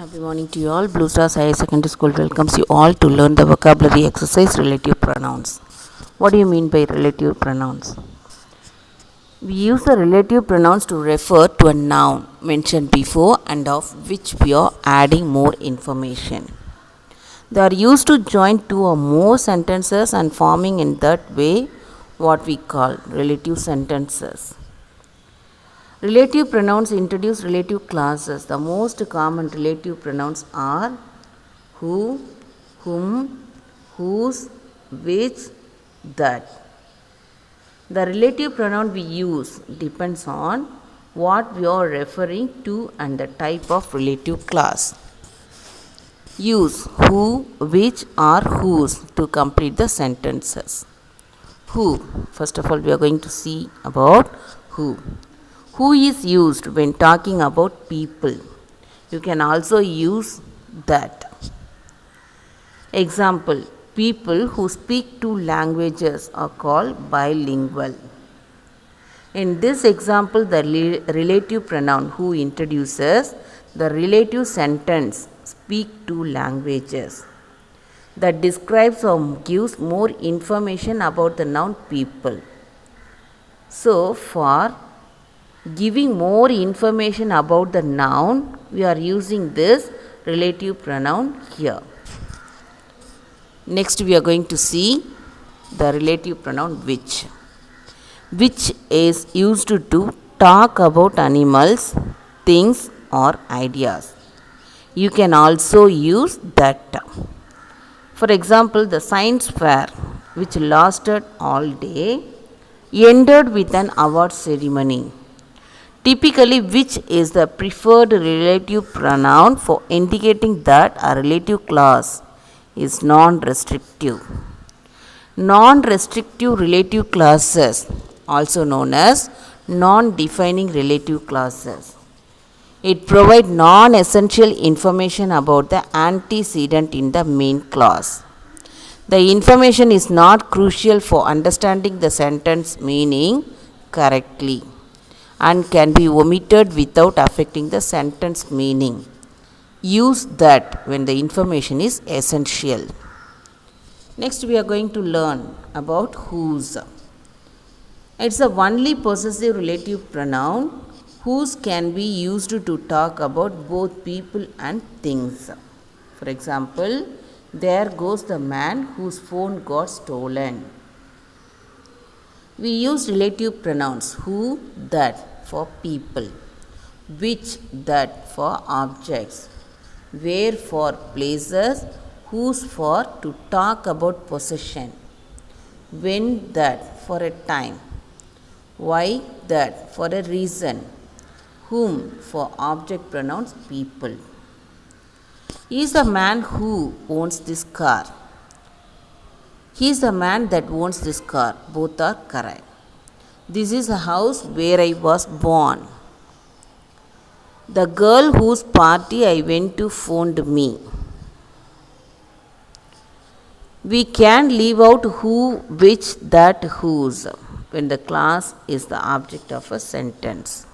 Happy morning to you all. Blue Stars Higher Secondary School welcomes you all to learn the vocabulary exercise relative pronouns. What do you mean by relative pronouns? We use the relative pronouns to refer to a noun mentioned before and of which we are adding more information. They are used to join two or more sentences and forming in that way what we call relative sentences. Relative pronouns introduce relative clauses. The most common relative pronouns are who, whom, whose, which, that. The relative pronoun we use depends on what we are referring to and the type of relative clause. Use who, which or whose to complete the sentences. Who. First of all, we are going to see about who. Who is used when talking about people. You can also use that. Example, people who speak two languages are called bilingual. In this example, the relative pronoun who introduces the relative sentence speak two languages that describes or gives more information about the noun people. So, for giving more information about the noun, we are using this relative pronoun here. Next, we are going to see the relative pronoun which. Which is used to talk about animals, things, or ideas. You can also use that. For example, the science fair, which lasted all day, ended with an award ceremony. Typically, which is the preferred relative pronoun for indicating that a relative clause is non-restrictive. Non-restrictive relative clauses, also known as non-defining relative clauses. It provides non-essential information about the antecedent in the main clause. The information is not crucial for understanding the sentence meaning correctly and can be omitted without affecting the sentence meaning. Use that when the information is essential. Next, we are going to learn about whose. It's a only possessive relative pronoun. Whose can be used to talk about both people and things. For example, there goes the man whose phone got stolen. We use relative pronouns who, that for people, which, that for objects, where for places, whose for to talk about possession, when that for a time, why that for a reason, whom for object pronouns people. He is the man who owns this car. He is the man that owns this car. Both are correct. This is a house where I was born. The girl whose party I went to phoned me. We can leave out who, which, that, whose when the clause is the object of a sentence.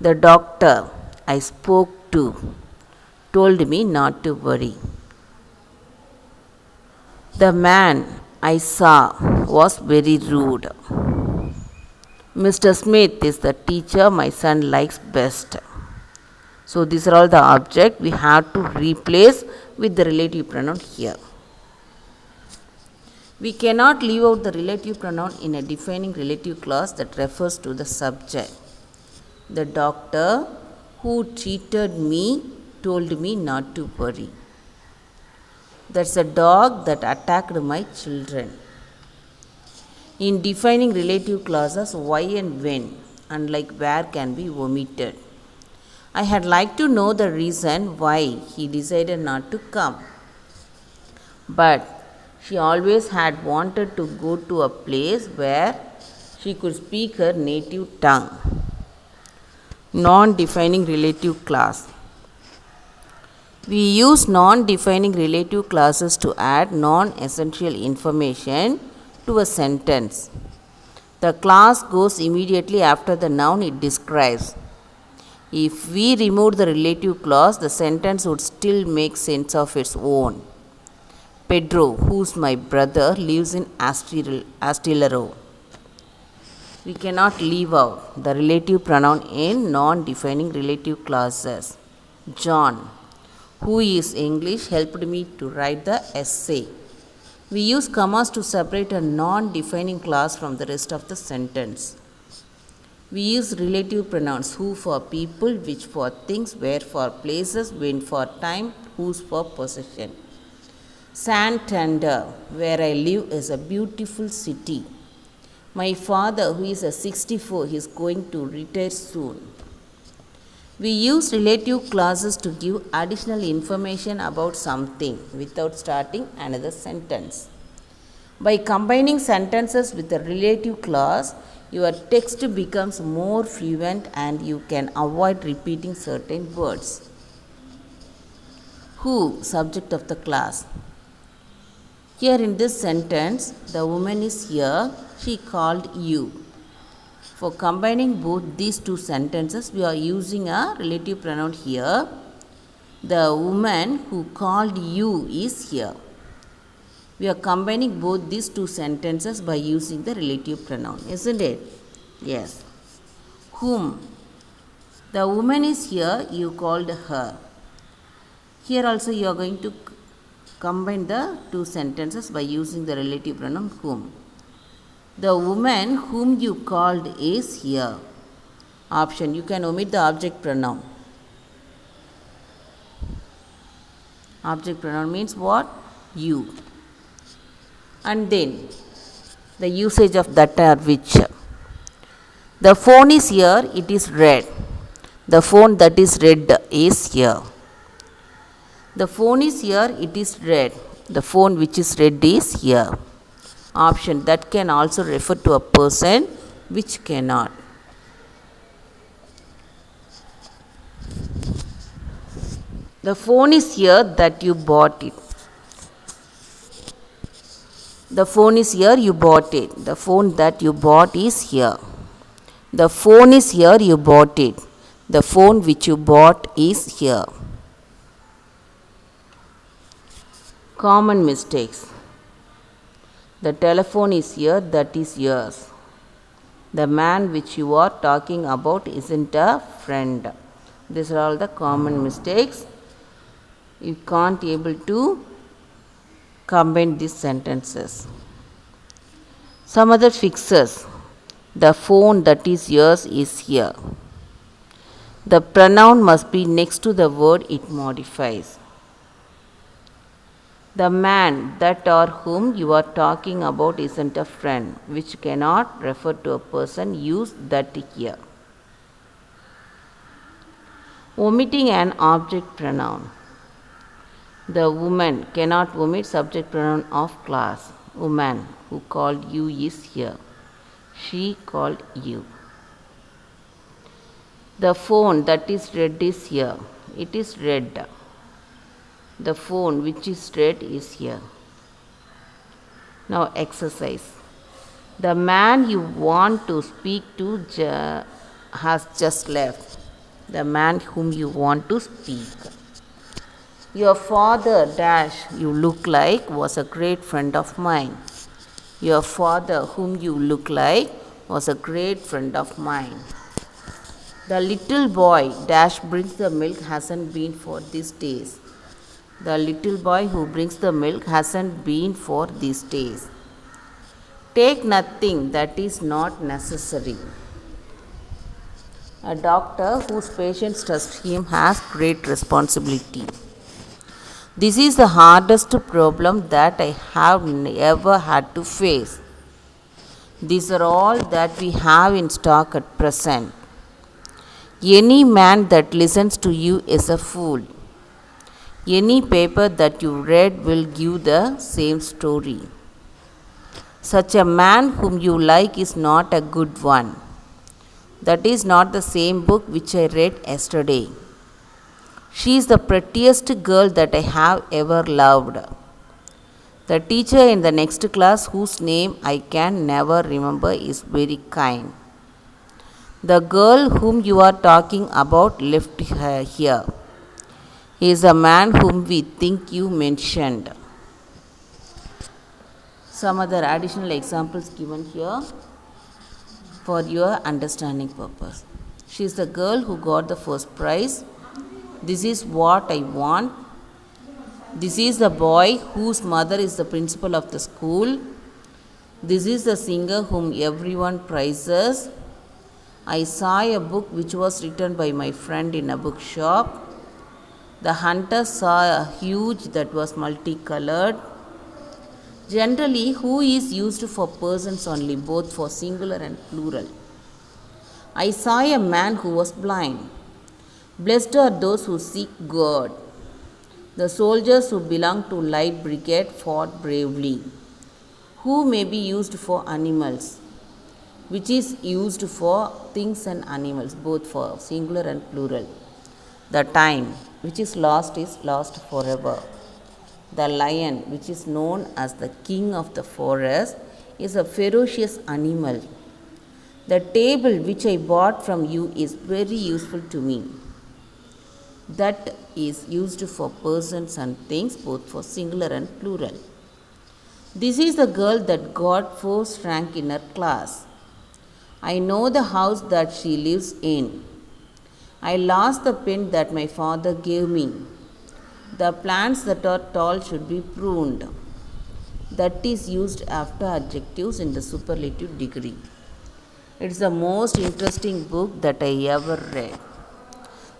The doctor I spoke to told me not to worry. The man I saw was very rude. Mr. Smith is the teacher my son likes best. So these are all the objects we have to replace with the relative pronoun here. We cannot leave out the relative pronoun in a defining relative clause that refers to the subject. The doctor who treated me told me not to worry. That's a dog that attacked my children. In defining relative clauses, why and when, unlike where, can be omitted. I had liked to know the reason why he decided not to come. But she always had wanted to go to a place where she could speak her native tongue. Non-defining relative clause. We use non-defining relative clauses to add non-essential information to a sentence. The clause goes immediately after the noun it describes. If we removed the relative clause, the sentence would still make sense of its own. Pedro, who's my brother, lives in Astillero. We cannot leave out the relative pronoun in non-defining relative clauses. John, who is English, helped me to write the essay. We use commas to separate a non-defining clause from the rest of the sentence. We use relative pronouns who for people, which for things, where for places, when for time, whose for possession. Santander, where I live, is a beautiful city. My father, who is 64, is going to retire soon. We use relative clauses to give additional information about something without starting another sentence. By combining sentences with a relative clause, your text becomes more fluent and you can avoid repeating certain words. Who, subject of the clause. Here in this sentence, the woman is here, she called you. For combining both these two sentences, we are using a relative pronoun here. The woman who called you is here. We are combining both these two sentences by using the relative pronoun, isn't it? Yes. Whom. The woman is here, you called her. Here also you are going to combine the two sentences by using the relative pronoun whom. The woman whom you called is here. Option, you can omit the object pronoun. Object pronoun means what? You. And then the usage of that or which. The phone is here, it is red. The phone that is red is here. The phone is here, it is red. The phone which is red is here. Option, that can also refer to a person which cannot. The phone is here that you bought it. The phone is here, you bought it. The phone that you bought is here. The phone is here, you bought it. The phone which you bought is here. Common mistakes. The telephone is here, that is yours. The man which you are talking about isn't a friend. These are all the common mistakes. You can't able to combine these sentences. Some other fixes. The phone that is yours is here. The pronoun must be next to the word it modifies. The man that or whom you are talking about isn't a friend, which cannot refer to a person. Use that here. Omitting an object pronoun. The woman cannot omit subject pronoun of class. Woman who called you is here. She called you. The phone that is red is here. It is red. The phone which is red is here. Now exercise. The man you want to speak to has just left. The man whom you want to speak. Your father dash you look like was a great friend of mine. Your father whom you look like was a great friend of mine. The little boy dash brings the milk hasn't been for these days. The little boy who brings the milk hasn't been for these days. Take nothing that is not necessary. A doctor whose patients trust him has great responsibility. This is the hardest problem that I have ever had to face. These are all that we have in stock at present. Any man that listens to you is a fool. Any paper that you read will give the same story. Such a man whom you like is not a good one. That is not the same book which I read yesterday. She is the prettiest girl that I have ever loved. The teacher in the next class, whose name I can never remember, is very kind. The girl whom you are talking about left her here. He is the man whom we think you mentioned. Some other additional examples given here for your understanding purpose. She is the girl who got the first prize. This is what I want. This is the boy whose mother is the principal of the school. This is the singer whom everyone prizes. I saw a book which was written by my friend in a bookshop. The hunter saw a huge that was multicolored. Generally, who is used for persons only, both for singular and plural. I saw a man who was blind. Blessed are those who seek God. The soldiers who belong to Light Brigade fought bravely. Who may be used for animals, which is used for things and animals, both for singular and plural. The time, which is lost forever. The lion, which is known as the king of the forest, is a ferocious animal. The table which I bought from you is very useful to me. That is used for persons and things, both for singular and plural. This is the girl that got first rank in her class. I know the house that she lives in. I lost the pen that my father gave me. The plants that are tall should be pruned. That is used after adjectives in the superlative degree. It's the most interesting book that I ever read.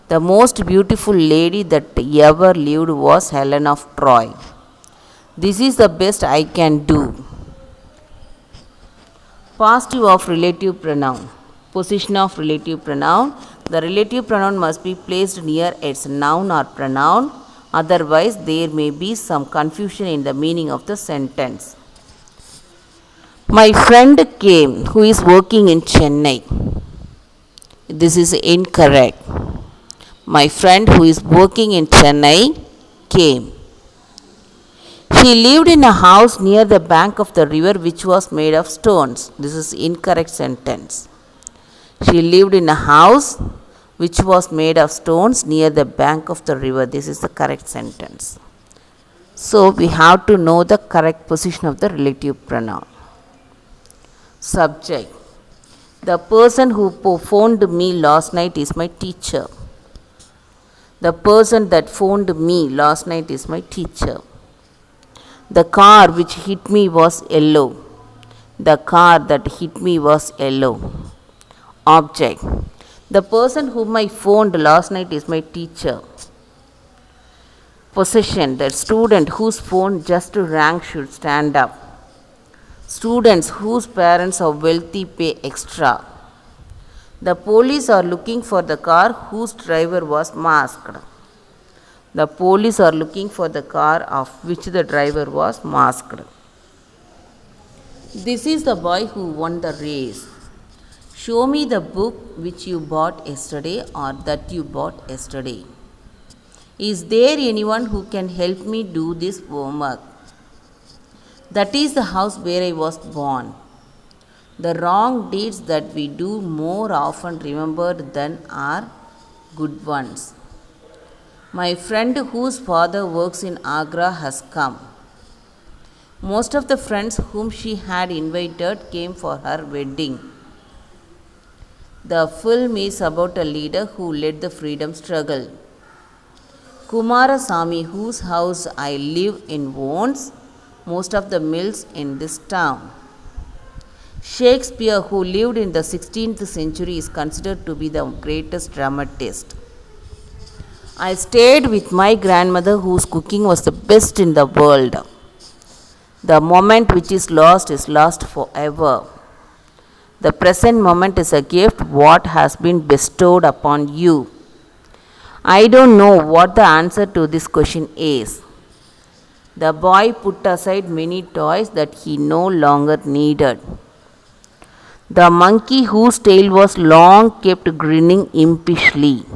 The most beautiful lady that ever lived was Helen of Troy. This is the best I can do. Positive of relative pronoun. Position of relative pronoun. The relative pronoun must be placed near its noun or pronoun. Otherwise, there may be some confusion in the meaning of the sentence. My friend came who is working in Chennai. This is incorrect. My friend who is working in Chennai came. She lived in a house near the bank of the river which was made of stones. This is incorrect sentence. She lived in a house which was made of stones near the bank of the river. This is the correct sentence. So we have to know the correct position of the relative pronoun. Subject. The person who phoned me last night is my teacher. The person that phoned me last night is my teacher. The car which hit me was yellow. The car that hit me was yellow. Object. The person whom I phoned last night is my teacher. Possession. The student whose phone just rang should stand up. Students whose parents are wealthy pay extra. The police are looking for the car whose driver was masked. The police are looking for the car of which the driver was masked. This is the boy who won the race. Show me the book which you bought yesterday or that you bought yesterday. Is there anyone who can help me do this homework? That is the house where I was born. The wrong deeds that we do more often remembered than are good ones. My friend whose father works in Agra has come. Most of the friends whom she had invited came for her wedding. The film is about a leader who led the freedom struggle. Kumarasamy, whose house I live in, owns most of the mills in this town. Shakespeare, who lived in the 16th century, is considered to be the greatest dramatist. I stayed with my grandmother, whose cooking was the best in the world. The moment which is lost forever. The present moment is a gift what has been bestowed upon you. I don't know what the answer to this question is. The boy put aside many toys that he no longer needed. The monkey whose tail was long kept grinning impishly.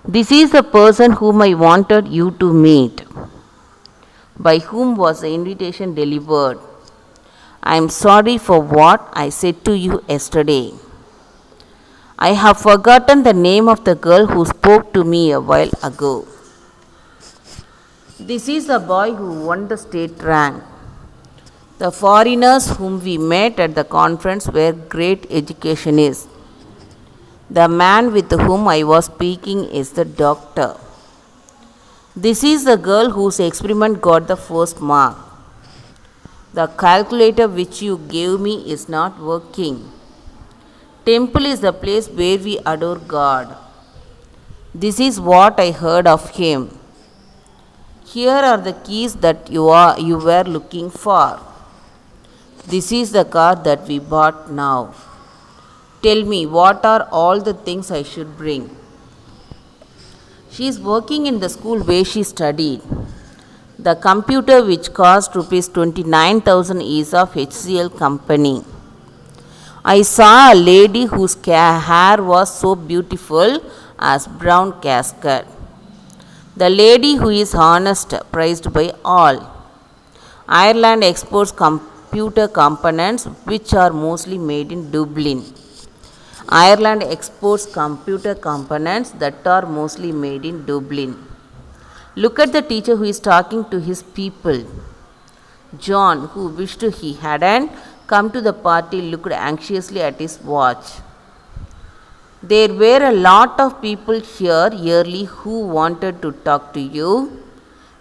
This is the person whom I wanted you to meet. By whom was the invitation delivered? I am sorry for what I said to you yesterday. I have forgotten the name of the girl who spoke to me a while ago. This is the boy who won the state rank. The foreigners whom we met at the conference were great educationists. The man with whom I was speaking is the doctor. This is the girl whose experiment got the first mark. The calculator which you gave me is not working. Temple is the place where we adore God. This is what I heard of him. Here are the keys that you were looking for. This is the car that we bought now. Tell me, what are all the things I should bring? She is working in the school where she studied. The computer which cost rupees 29,000 is of HCL company. I saw a lady whose hair was so beautiful as brown casket. The lady who is honest, prized by all. Ireland exports computer components which are mostly made in Dublin. Ireland exports computer components that are mostly made in Dublin. Look at the teacher who is talking to his people. John, who wished he hadn't come to the party, looked anxiously at his watch. There were a lot of people here early who wanted to talk to you.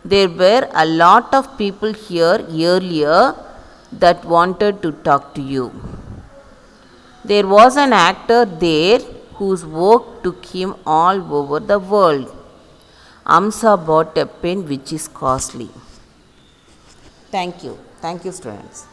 There were a lot of people here earlier that wanted to talk to you. There was an actor there whose work took him all over the world. Amsa bought a pen which is costly. Thank you. Thank you, students.